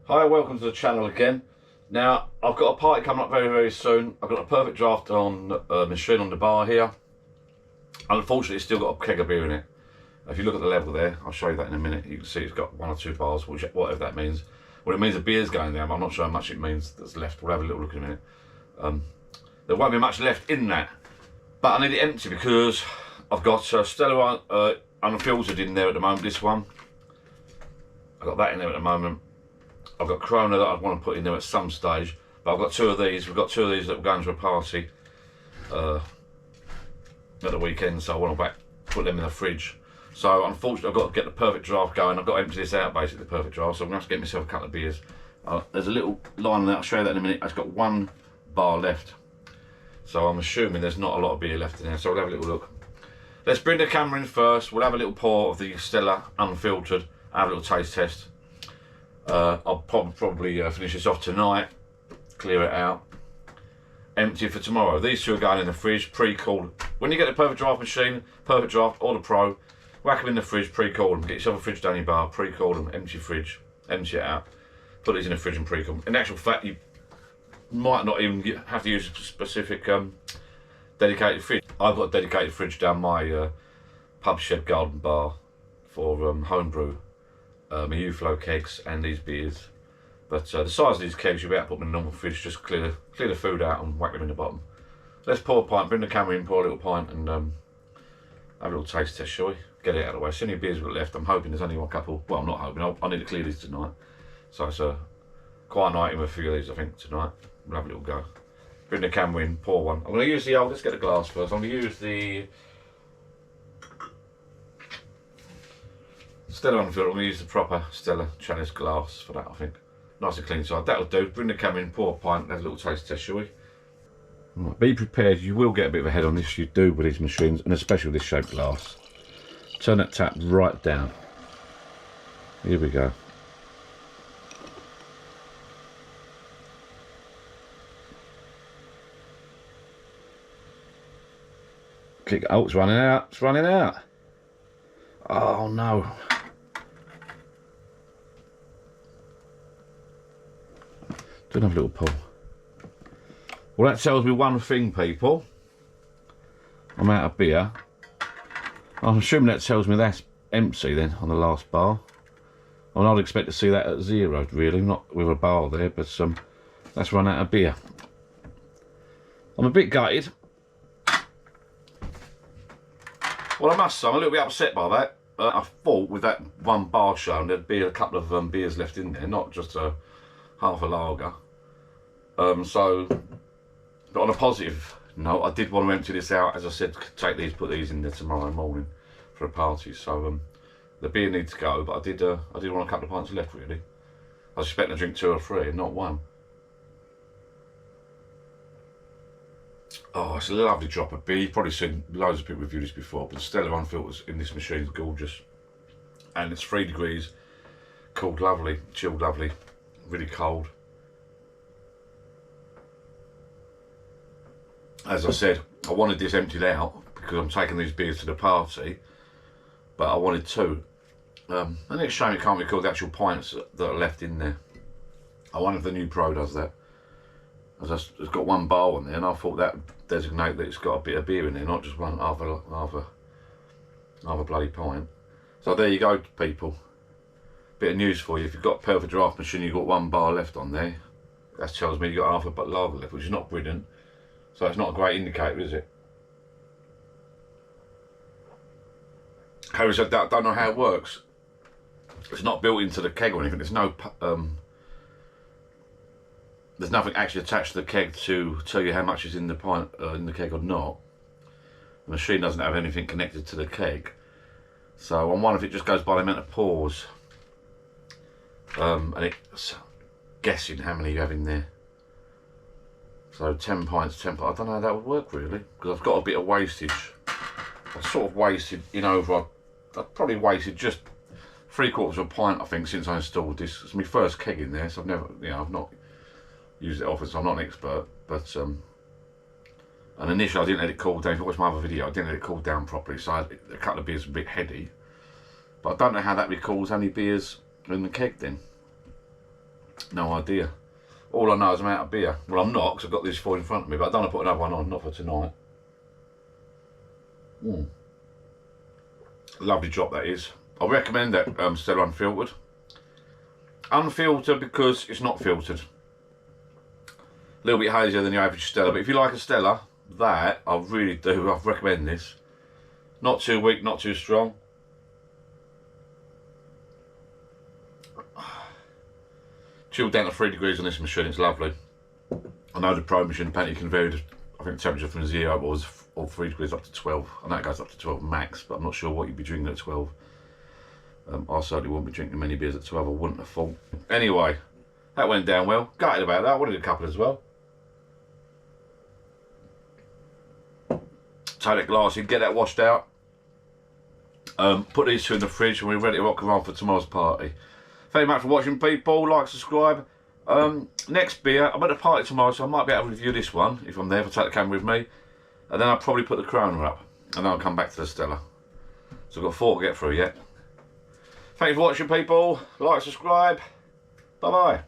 Hi, welcome to the channel again. Now, I've got a party coming up very soon. I've got a perfect draft on a machine on the bar here. Unfortunately, it's still got a keg of beer in it. If you look at the level there, I'll show you that in a minute. You can see it's got 1 or 2 bars, whatever that means. Well, it means the beer's going down, but I'm not sure how much it means that's left. We'll have a little look in a minute. There won't be much left in that, but I need it empty because I've got Stella Unfiltered in there at the moment, this one. I've got that in there at the moment. I've got Corona that I'd want to put in there at some stage, but I've got 2 of these. We've got 2 of these that we're going to a party at the weekend, so I want to put them in the fridge. So unfortunately, I've got to get the perfect draft going. I've got to empty this out, basically, the perfect draft. So I'm going to have to get myself a couple of beers. There's a little line on that. I'll show you that in a minute. It's got 1 bar left, so I'm assuming there's not a lot of beer left in there. So we'll have a little look. Let's bring the camera in first. We'll have a little pour of the Stella Unfiltered. Have a little taste test. I'll probably finish this off tonight, clear it out, empty it for tomorrow. These 2 are going in the fridge, pre-cooled. When you get the perfect draft machine, perfect draft or the pro, whack them in the fridge, pre-cool them. Get yourself a fridge down your bar, pre-cool them, empty your fridge, empty it out, put these in the fridge and pre-cool them. In actual fact, you might not even have to use a specific dedicated fridge. I've got a dedicated fridge down my pub shed garden bar for homebrew. My U-flow kegs and these beers, but the size of these kegs you'll be able to put them in a normal fridge, just clear the food out and whack them in the bottom. Let's pour a pint, bring the camera in, pour a little pint and have a little taste test, shall we? Get it out of the way. So many beers we've got left. I'm hoping there's only one couple. Well, I'm not hoping, I need to clear these tonight, so it's quite an item with a few of these I think tonight. We'll have a little go. Bring the camera in, pour one. I'm going to use the old, let's get the glass first. I'm going to use the Stella Unfiltered. I'm going to use the proper Stella chalice glass for that, I think. Nice and clean side. That'll do. Bring the camera in, pour a pint, have a little taste test, shall we? Right, be prepared, you will get a bit of a head on this, you do with these machines, and especially with this shaped glass. Turn that tap right down. Here we go. Oh, it's running out. It's running out. Oh no. Do another little pull. Well, that tells me one thing, people. I'm out of beer. I'm assuming that tells me that's empty then on the last bar. And I'd expect to see that at 0, really, not with a bar there, but that's run out of beer. I'm a bit gutted. Well, I must say, I'm a little bit upset by that. I thought with that 1 bar shown, there'd be a couple of beers left in there, not just half a lager. But on a positive note, I did want to empty this out. As I said, take these, put these in there tomorrow morning for a party. So the beer needs to go, but I did want a couple of pints left really. I was expecting to drink 2 or 3, not 1. Oh, it's a lovely drop of beer. You've probably seen loads of people review this before, but the Stella Unfiltered in this machine is gorgeous. And it's 3 degrees, cooled lovely, chilled lovely, really cold. As I said, I wanted this emptied out because I'm taking these beers to the party, but I wanted 2. And it's a shame it can't record the actual pints that are left in there. I wonder if the new Pro does that. It's got 1 bar on there, and I thought that would designate that it's got a bit of beer in there, not just half a bloody pint. So there you go, people. Bit of news for you. If you've got a perfect draft machine, you've got 1 bar left on there. That tells me you've got half a lager left, which is not brilliant. So it's not a great indicator, is it? However, I don't know how it works. It's not built into the keg or anything. There's nothing actually attached to the keg to tell you how much is in the pint, in the keg or not. The machine doesn't have anything connected to the keg, so I'm wondering if it just goes by the amount of pours, and it's guessing how many you have in there. So 10 pints, 10 pints. I don't know how that would work really, because I've got a bit of wastage. I've sort of wasted, I've probably wasted just 3/4 of a pint, I think, since I installed this. It's my first keg in there, so I've never, I've not used it often, so I'm not an expert. But and initially I didn't let it cool down. If you watch my other video, I didn't let it cool down properly, so a couple of beers were a bit heady. But I don't know how that recalls how many beers in the keg then. No idea. All I know is I'm out of beer. Well, I'm not, because I've got these four in front of me, but I don't want to put another one on, not for tonight. Lovely drop that is. I recommend that Stella Unfiltered. Unfiltered because it's not filtered. A little bit hazier than the average Stella, but if you like a Stella, that I really do. I recommend this. Not too weak, not too strong. Chilled down to 3 degrees on this machine, it's lovely. I know the Pro machine apparently can vary, I think the temperature from 0 or 3 degrees up to 12. I know it goes up to 12 max, but I'm not sure what you'd be drinking at 12. I certainly wouldn't be drinking many beers at 12, I wouldn't have thought. Anyway, that went down well. Gutted about that, I wanted a couple as well. Take that glass in, get that washed out. Put these two in the fridge and we're ready to rock and roll for tomorrow's party. Thank you much for watching, people. Like, subscribe. Next beer, I'm at a party tomorrow, so I might be able to review this one if I'm there, if I take the camera with me. And then I'll probably put the Corona up. And then I'll come back to the Stella. So I've got 4 to get through yet. Thank you for watching, people. Like, subscribe. Bye-bye.